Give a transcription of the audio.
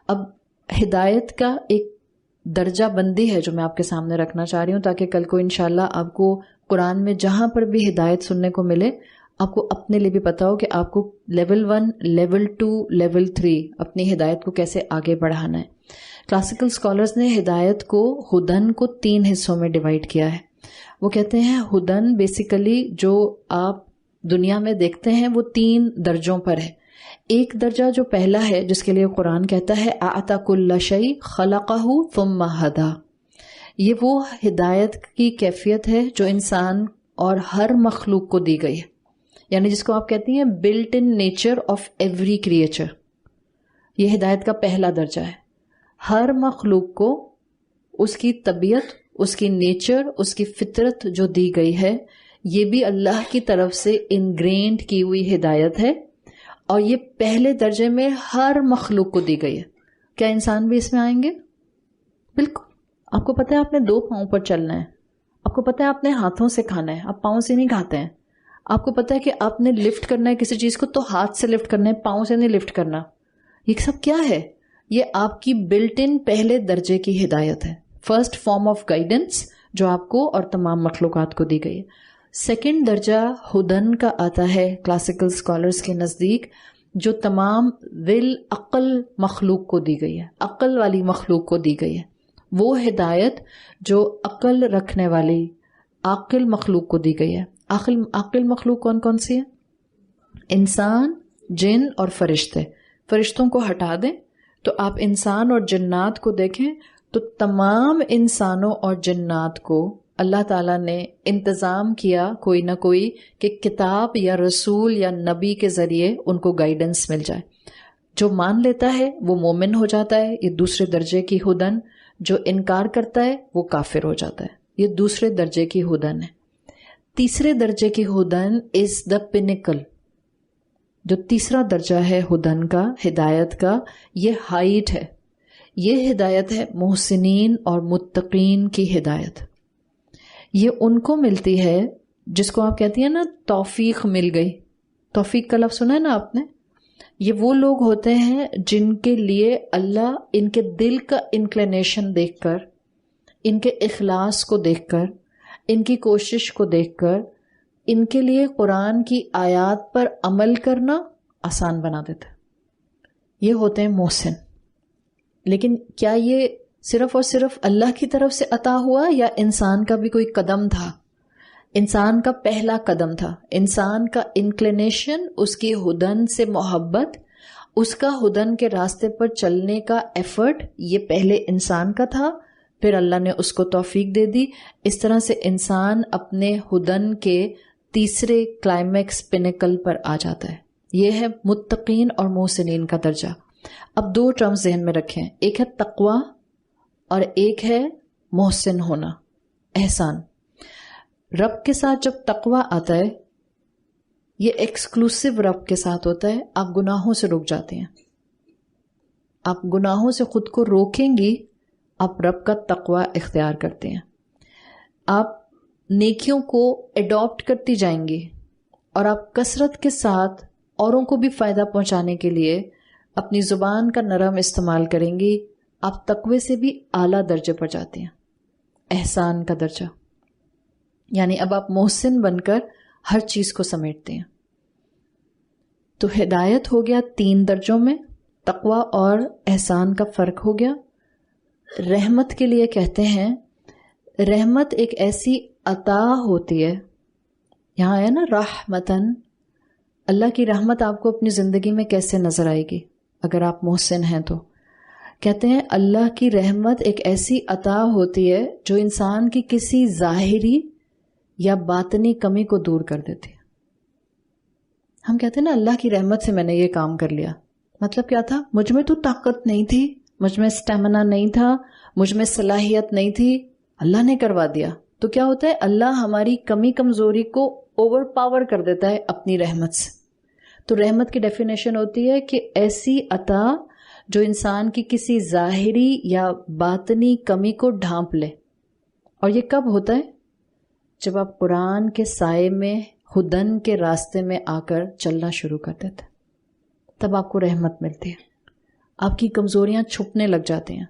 اب ہدایت کا ایک درجہ بندی ہے جو میں آپ کے سامنے رکھنا چاہ رہی ہوں، تاکہ کل کو انشاءاللہ آپ کو قرآن میں جہاں پر بھی ہدایت سننے کو ملے آپ کو اپنے لیے بھی پتا ہو کہ آپ کو لیول 1، لیول 2، لیول 3 اپنی ہدایت کو کیسے آگے بڑھانا ہے۔ کلاسیکل اسکالرز نے ہدایت کو، ہدن کو 3 حصوں میں ڈیوائڈ کیا ہے۔ وہ کہتے ہیں ہدن بیسیکلی جو آپ دنیا میں دیکھتے ہیں وہ 3 درجوں پر ہے۔ ایک درجہ جو پہلا ہے جس کے لیے قرآن کہتا ہے اعطى كل شيء خلقه ثم هدى، یہ وہ ہدایت کی کیفیت ہے جو انسان اور ہر مخلوق کو دی گئی ہے، یعنی جس کو آپ کہتی ہیں built in nature of every creature. یہ ہدایت کا پہلا درجہ ہے۔ ہر مخلوق کو اس کی طبیعت، اس کی نیچر، اس کی فطرت جو دی گئی ہے، یہ بھی اللہ کی طرف سے انگرینڈ کی ہوئی ہدایت ہے، اور یہ پہلے درجے میں ہر مخلوق کو دی گئی ہے۔ کیا انسان بھی اس میں آئیں گے؟ بالکل۔ آپ کو پتہ ہے آپ نے 2 پاؤں پر چلنا ہے، آپ کو پتہ ہے آپ نے ہاتھوں سے کھانا ہے، آپ پاؤں سے نہیں کھاتے ہیں۔ آپ کو پتہ ہے کہ آپ نے لفٹ کرنا ہے کسی چیز کو تو ہاتھ سے لفٹ کرنا ہے، پاؤں سے نہیں لفٹ کرنا۔ یہ سب کیا ہے؟ یہ آپ کی بلٹ ان پہلے درجے کی ہدایت ہے، فرسٹ فارم آف گائیڈنس جو آپ کو اور تمام مخلوقات کو دی گئی ہے۔ سیکنڈ درجہ ہدن کا آتا ہے کلاسیکل اسکالرز کے نزدیک، جو تمام ذل عقل مخلوق کو دی گئی ہے، عقل والی مخلوق کو دی گئی ہے۔ وہ ہدایت جو عقل رکھنے والی عاقل مخلوق کو دی گئی ہے۔ عاقل مخلوق کون کون سی ہے؟ انسان، جن اور فرشتے۔ فرشتوں کو ہٹا دیں تو آپ انسان اور جنات کو دیکھیں تو تمام انسانوں اور جنات کو اللہ تعالیٰ نے انتظام کیا کوئی نہ کوئی کہ کتاب یا رسول یا نبی کے ذریعے ان کو گائیڈنس مل جائے۔ جو مان لیتا ہے وہ مومن ہو جاتا ہے، یہ دوسرے درجے کی ہدن۔ جو انکار کرتا ہے وہ کافر ہو جاتا ہے، یہ دوسرے درجے کی ہدن ہے۔ تیسرے درجے کی ہدن از دا پینیکل۔ جو تیسرا درجہ ہے ہدن کا، ہدایت کا، یہ ہائٹ ہے۔ یہ ہدایت ہے محسنین اور متقین کی ہدایت۔ یہ ان کو ملتی ہے جس کو آپ کہتی ہیں نا توفیق مل گئی۔ توفیق کا لفظ سنا ہے نا آپ نے؟ یہ وہ لوگ ہوتے ہیں جن کے لیے اللہ ان کے دل کا انکلینیشن دیکھ کر، ان کے اخلاص کو دیکھ کر، ان کی کوشش کو دیکھ کر، ان کے لیے قرآن کی آیات پر عمل کرنا آسان بنا دیتا ہے۔ یہ ہوتے ہیں محسن۔ لیکن کیا یہ صرف اور صرف اللہ کی طرف سے عطا ہوا یا انسان کا بھی کوئی قدم تھا؟ انسان کا پہلا قدم تھا۔ انسان کا انکلینیشن، اس کی ہدن سے محبت، اس کا ہدن کے راستے پر چلنے کا ایفرٹ، یہ پہلے انسان کا تھا، پھر اللہ نے اس کو توفیق دے دی۔ اس طرح سے انسان اپنے ہدن کے تیسرے کلائمیکس پینیکل پر آ جاتا ہے۔ یہ ہے متقین اور محسنین کا درجہ۔ اب 2 ٹرمز ذہن میں رکھیں، ایک ہے تقوی اور ایک ہے محسن ہونا، احسان۔ رب کے ساتھ جب تقوی آتا ہے، یہ ایکسکلوسیو رب کے ساتھ ہوتا ہے۔ آپ گناہوں سے رک جاتے ہیں، آپ گناہوں سے خود کو روکیں گی، آپ رب کا تقوی اختیار کرتے ہیں، آپ نیکیوں کو ایڈاپٹ کرتی جائیں گی، اور آپ کثرت کے ساتھ اوروں کو بھی فائدہ پہنچانے کے لیے اپنی زبان کا نرم استعمال کریں گی۔ آپ تقوی سے بھی اعلیٰ درجے پر جاتے ہیں، احسان کا درجہ، یعنی اب آپ محسن بن کر ہر چیز کو سمیٹتے ہیں۔ تو ہدایت ہو گیا 3 درجوں میں، تقوی اور احسان کا فرق ہو گیا۔ رحمت کے لیے کہتے ہیں، رحمت ایک ایسی عطا ہوتی ہے، یہاں ہے نا رحمتن، اللہ کی رحمت آپ کو اپنی زندگی میں کیسے نظر آئے گی اگر آپ محسن ہیں تو؟ کہتے ہیں اللہ کی رحمت ایک ایسی عطا ہوتی ہے جو انسان کی کسی ظاہری یا باطنی کمی کو دور کر دیتی ہے۔ ہم کہتے ہیں نا اللہ کی رحمت سے میں نے یہ کام کر لیا، مطلب کیا تھا؟ مجھ میں تو طاقت نہیں تھی، مجھ میں اسٹیمنا نہیں تھا، مجھ میں صلاحیت نہیں تھی، اللہ نے کروا دیا۔ تو کیا ہوتا ہے؟ اللہ ہماری کمی کمزوری کو اوور پاور کر دیتا ہے اپنی رحمت سے۔ تو رحمت کی ڈیفینیشن ہوتی ہے کہ ایسی عطا جو انسان کی کسی ظاہری یا باطنی کمی کو ڈھانپ لے۔ اور یہ کب ہوتا ہے؟ جب آپ قرآن کے سائے میں ہدن کے راستے میں آ کر چلنا شروع کر دیتے، تب آپ کو رحمت ملتی ہے۔ آپ کی کمزوریاں چھپنے لگ جاتی ہیں.